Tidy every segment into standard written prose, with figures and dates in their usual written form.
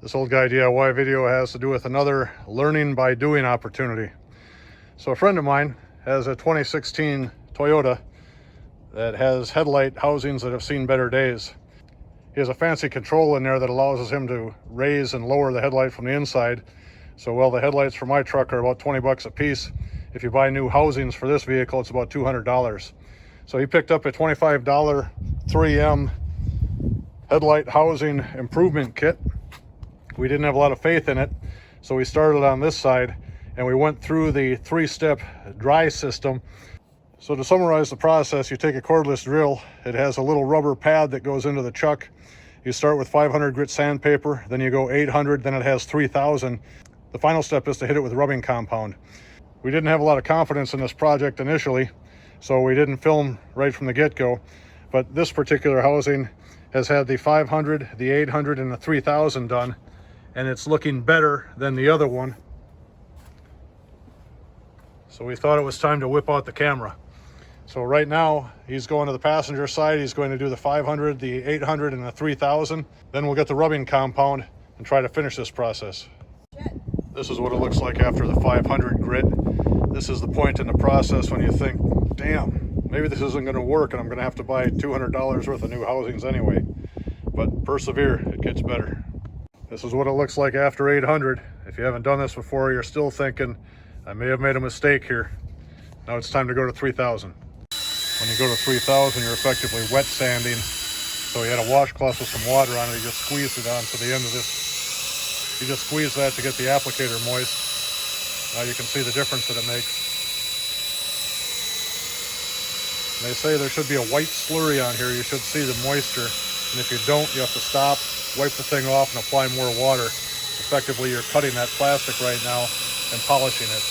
This old guy DIY video has to do with another learning by doing opportunity. So a friend of mine has a 2016 Toyota that has headlight housings that have seen better days. He has a fancy control in there that allows him to raise and lower the headlight from the inside. So while the headlights for my truck are about 20 bucks a piece, if you buy new housings for this vehicle, it's about $200. So he picked up a $25 3M headlight housing improvement kit. We didn't have a lot of faith in it, so we started on this side and we went through the 3-step dry system. So to summarize the process, you take a cordless drill. It has a little rubber pad that goes into the chuck. You start with 500 grit sandpaper, then you go 800, then it has 3000. The final step is to hit it with rubbing compound. We didn't have a lot of confidence in this project initially, so we didn't film right from the get-go. But this particular housing has had the 500, the 800, and the 3000 done, and it's looking better than the other one. So we thought it was time to whip out the camera. So right now, he's going to the passenger side. He's going to do the 500, the 800, and the 3000. Then we'll get the rubbing compound and try to finish this process. This is what it looks like after the 500 grit. This is the point in the process when you think, damn, maybe this isn't going to work and I'm going to have to buy $200 worth of new housings anyway. But persevere, it gets better. This is what it looks like after 800. If you haven't done this before, you're still thinking, I may have made a mistake here. Now it's time to go to 3000. When you go to 3000, you're effectively wet sanding. So you had a washcloth with some water on it, you just squeezed it onto the end of this. You just squeeze that to get the applicator moist. Now you can see the difference that it makes. And they say there should be a white slurry on here. You should see the moisture. And if you don't, you have to stop, wipe the thing off, and apply more water. Effectively, you're cutting that plastic right now and polishing it.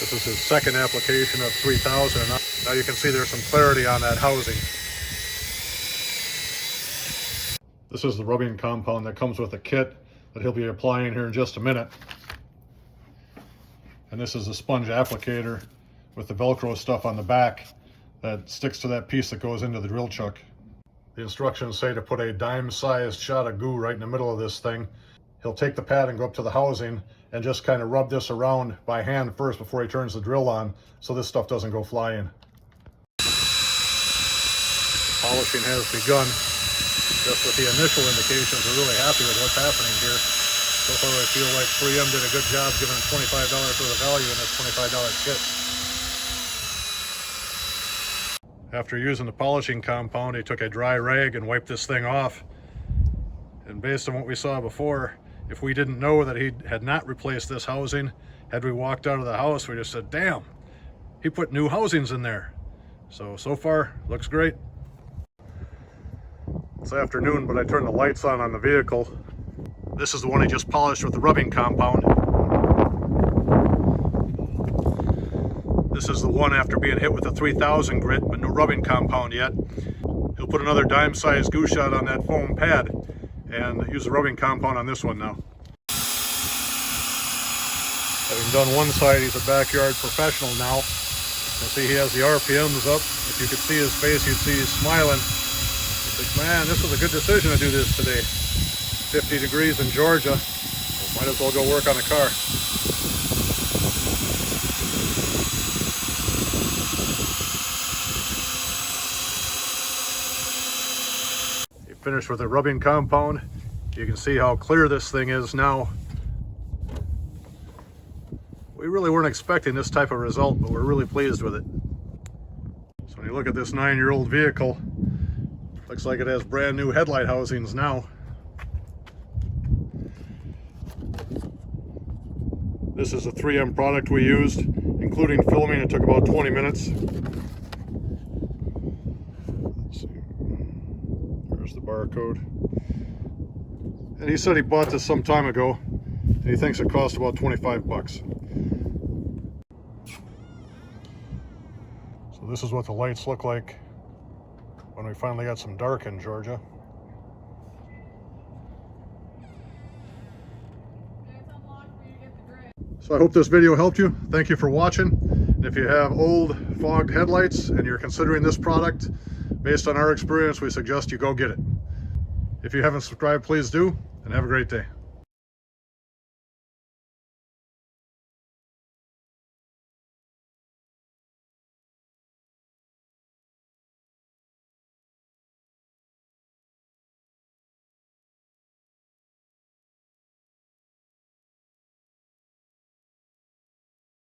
This is his second application of 3000. Now you can see there's some clarity on that housing. This is the rubbing compound that comes with a kit that he'll be applying here in just a minute. And this is a sponge applicator with the Velcro stuff on the back that sticks to that piece that goes into the drill chuck. The instructions say to put a dime-sized shot of goo right in the middle of this thing. He'll take the pad and go up to the housing and just kind of rub this around by hand first before he turns the drill on, so this stuff doesn't go flying. Polishing has begun. Just with the initial indications, we're really happy with what's happening here. So far I feel like 3M did a good job giving him $25 worth of value in this $25 kit. After using the polishing compound, he took a dry rag and wiped this thing off. And based on what we saw before, if we didn't know that he had not replaced this housing, had we walked out of the house, we just said, damn, he put new housings in there. So far, looks great. It's afternoon, but I turned the lights on the vehicle. This is the one he just polished with the rubbing compound. This is the one after being hit with a 3000 grit, but no rubbing compound yet. He'll put another dime-sized goo shot on that foam pad and use the rubbing compound on this one now. Having done one side, he's a backyard professional now. You can see he has the RPMs up. If you could see his face, you'd see he's smiling. He's like, man, this was a good decision to do this today. 50 degrees in Georgia. So might as well go work on a car. Finished with the rubbing compound. You can see how clear this thing is now. We really weren't expecting this type of result, but we're really pleased with it. So when you look at this 9-year-old vehicle, looks like it has brand new headlight housings now. This is a 3M product we used, including filming. It took about 20 minutes. There's the barcode. And he said he bought this some time ago, and he thinks it cost about 25 bucks. So this is what the lights look like when we finally got some dark in Georgia. So I hope this video helped you. Thank you for watching. And if you have old fogged headlights and you're considering this product, based on our experience, we suggest you go get it. If you haven't subscribed, please do, and have a great day.